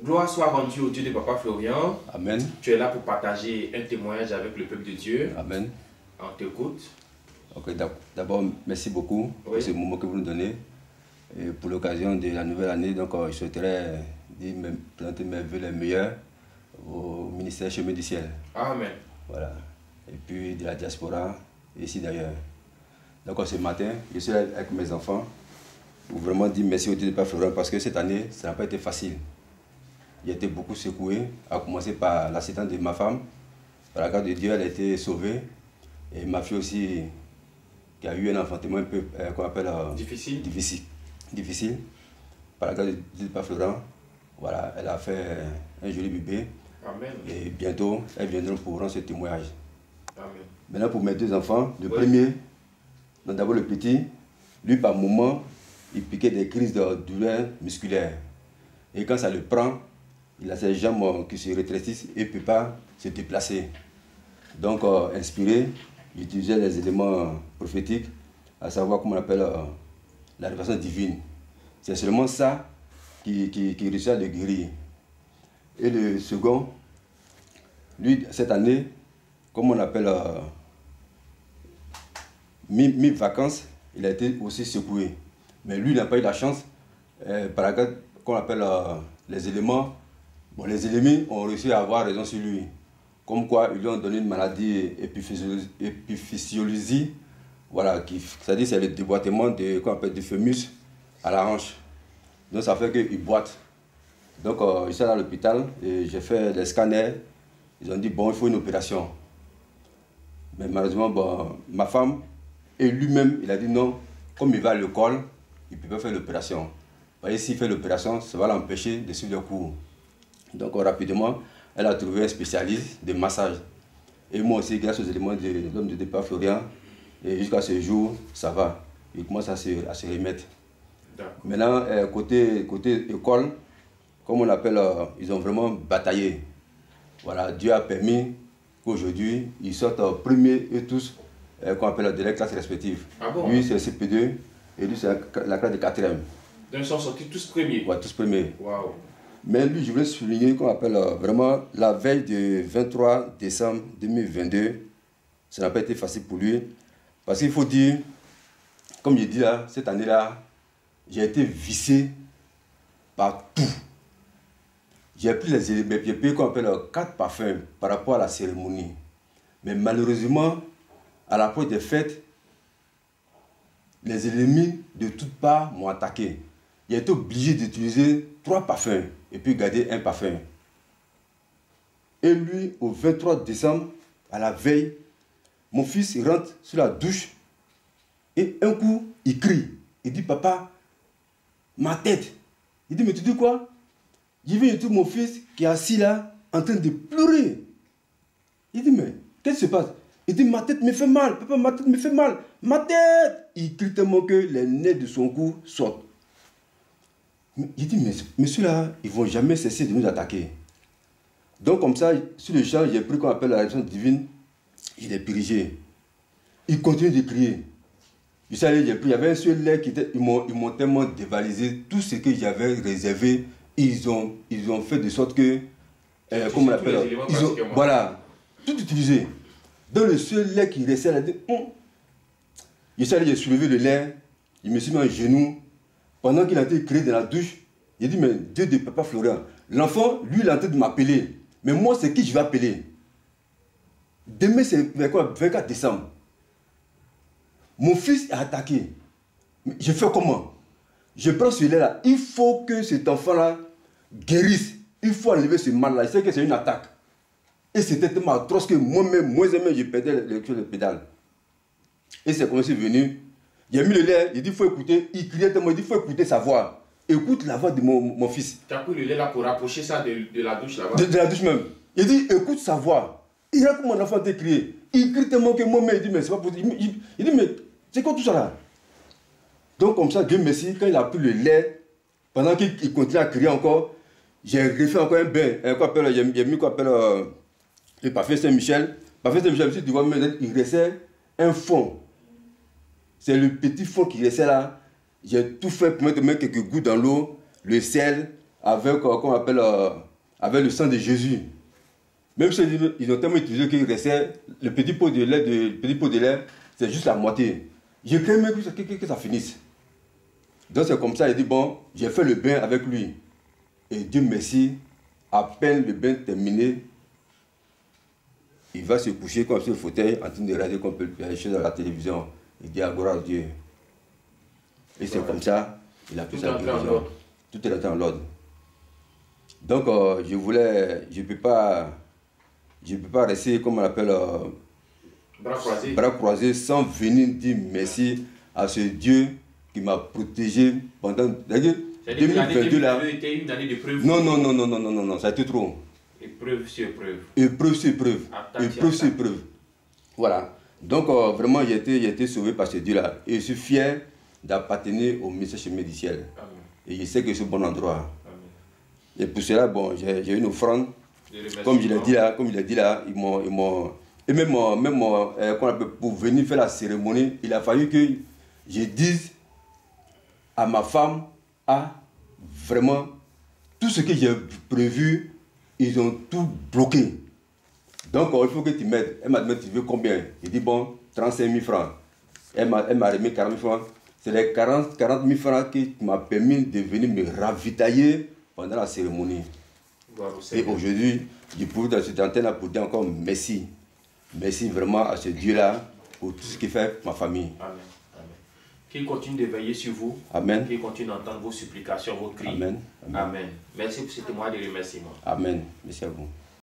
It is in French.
Gloire soit rendue au Dieu de Papa Florian. Amen. Tu es là pour partager un témoignage avec le peuple de Dieu. Amen. On t'écoute. Ok, d'abord, merci beaucoup pour ce moment que vous nous donnez. Et pour l'occasion de la nouvelle année, donc, je souhaiterais présenter mes vœux les meilleurs au ministère Chemin du Ciel. Amen. Voilà. Et puis de la diaspora, ici d'ailleurs. Donc ce matin, je suis avec mes enfants pour vraiment dire merci au Dieu de Papa Florian parce que cette année, ça n'a pas été facile. J'ai été beaucoup secoué, à commencer par l'accident de ma femme. Par la grâce de Dieu, elle a été sauvée. Et ma fille aussi, qui a eu un enfantement un peu, qu'on appelle difficile. Par la grâce de Dieu de Papa Florian, voilà, elle a fait un joli bébé. Amen. Et bientôt, elles viendront pour rendre ce témoignage. Amen. Maintenant, pour mes deux enfants, le premier, d'abord le petit, lui par moment, il piquait des crises de douleur musculaire. Et quand ça le prend, il a ses jambes qui se rétrécissent et ne peut pas se déplacer. Donc, inspiré, j'utilisais les éléments prophétiques, à savoir comment on appelle la révélation divine. C'est seulement ça qui réussit à le guérir. Et le second, lui, cette année, comme on appelle mi-vacances, il a été aussi secoué. Mais lui, il n'a pas eu la chance, par la grâce qu'on appelle les éléments. Bon, les ennemis ont réussi à avoir raison sur lui. Comme quoi, ils lui ont donné une maladie épiphysiologie. Voilà, c'est-à-dire c'est le déboîtement qu'on appelle du fémus à la hanche. Donc ça fait qu'il boite. Donc je suis allé à l'hôpital et j'ai fait des scanners. Ils ont dit, bon, il faut une opération. Mais malheureusement, bon, ma femme et lui-même, il a dit non, comme il va à l'école, il ne peut pas faire l'opération. Voyez, s'il fait l'opération, ça va l'empêcher de suivre le cours. Donc rapidement, elle a trouvé un spécialiste de massage. Et moi aussi, grâce aux éléments de l'homme de départ Florian, et jusqu'à ce jour, ça va. Il commence à se remettre. Maintenant, côté école, comme on appelle, ils ont vraiment bataillé. Voilà, Dieu a permis qu'aujourd'hui, ils sortent premiers et tous, qu'on appelle de la classe respective. Ah bon? Lui, c'est CP2 et lui, c'est la classe de 4e. Donc, ils sont sortis tous premiers? Ouais, tous premiers. Waouh. Mais lui, je voulais souligner qu'on appelle vraiment la veille du 23 décembre 2022, ça n'a pas été facile pour lui. Parce qu'il faut dire, comme je dis là, cette année-là, j'ai été vissé par tout. J'ai pris les éléments, j'ai pris qu'on appelle 4 parfums par rapport à la cérémonie. Mais malheureusement, à l'approche des fêtes, les ennemis de toutes parts m'ont attaqué. J'ai été obligé d'utiliser 3 parfums et puis garder un parfum. Et lui, au 23 décembre, à la veille, mon fils il rentre sur la douche et un coup, il crie. Il dit, papa, ma tête. Il dit, mais tu dis quoi? J'ai vu tout mon fils qui est assis là, en train de pleurer. Il dit, mais qu'est-ce qui se passe? Il dit, ma tête me fait mal, papa, ma tête me fait mal, ma tête. Il crie tellement que les nerfs de son cou sortent. Il dit, mais monsieur là, ils ne vont jamais cesser de nous attaquer. Donc comme ça, sur le champ, j'ai pris qu'on appelle la réaction divine, il est purgé. Il continue de crier. Vous savez, il y avait un seul lait qui était, ils m'ont tellement dévalisé, tout ce que j'avais réservé, ils ont fait de sorte que, comment on appelle, voilà, tout utilisé. Dans le seul lait qui restait, il a dit, je suis allé, j'ai soulevé le lait, il me suis mis à genoux. Pendant qu'il a été créé dans la douche, il dit, mais Dieu de Papa Florian, l'enfant, lui, il est en train de m'appeler. Mais moi, c'est qui je vais appeler? Demain, c'est 24 décembre. Mon fils est attaqué. Je fais comment? Je prends ce lait-là. Il faut que cet enfant-là guérisse. Il faut enlever ce mal-là. Je sais que c'est une attaque. Et c'était tellement atroce que moi-même, je perdais le pédale. Et c'est comme c'est venu. J'ai mis le lait, il dit, il faut écouter. Il criait tellement, il dit, il faut écouter sa voix. Écoute la voix de mon fils. Tu as pris le lait là pour rapprocher ça de la douche là-bas? De la douche même. Il dit, écoute sa voix. Il a comme mon enfant de crier. Il crie tellement que moi-même, il dit, mais c'est pas possible. Il dit, mais c'est quoi tout ça là? Donc comme ça, Dieu merci, quand il a pris le lait, pendant qu'il continue à crier encore, j'ai refait encore un bain. J'ai mis quoi appelle le parfum Saint-Michel. Parfum Saint-Michel, je me suis dit, il restait un fond. C'est le petit fond qui restait là. J'ai tout fait pour mettre quelques gouttes dans l'eau, le sel, avec, comment on appelle, avec le sang de Jésus. Même si ils ont tellement utilisé qu'il restait le petit pot de lait, c'est juste la moitié. Je crains même que ça finisse. Donc c'est comme ça, il dit, bon, j'ai fait le bain avec lui. Et Dieu merci, à peine le bain terminé, il va se coucher comme sur le fauteuil en train de regarder comme les choses à la télévision. Il dit, gloire à Dieu. Et c'est comme ça, il a fait sa guérison. Tout est en l'ordre. Donc je ne peux pas rester, comme on appelle, bras croisés sans venir dire merci à ce Dieu qui m'a protégé pendant 2022 là. C'était une année de preuve. Non, ça a été trop. Épreuve sur épreuve. Épreuve sur épreuve. Épreuve sur épreuve. Voilà. Donc vraiment, j'ai été sauvé par ce Dieu là. Et je suis fier d'appartenir au ministère chemin du ciel. Amen. Et je sais que c'est au bon endroit. Amen. Et pour cela, bon, j'ai une offrande. Comme il a dit là, ils m'ont. Et même pour venir faire la cérémonie, il a fallu que je dise à ma femme, vraiment, tout ce que j'ai prévu, ils ont tout bloqué. Donc, il faut que tu m'aides. Elle m'a demandé, tu veux combien? Il dit, bon, 35 000 francs. Elle m'a remis 40 000 francs. C'est les 40 000 francs qui m'ont permis de venir me ravitailler pendant la cérémonie. Et aujourd'hui, je peux dans cette antenne pour dire encore merci. Merci vraiment à ce Dieu-là pour tout ce qu'il fait pour ma famille. Amen. Amen. Qu'il continue de veiller sur vous. Amen. Qu'il continue d'entendre vos supplications, vos cris. Amen. Amen. Merci pour ce témoignage de remerciement. Amen. Merci à vous.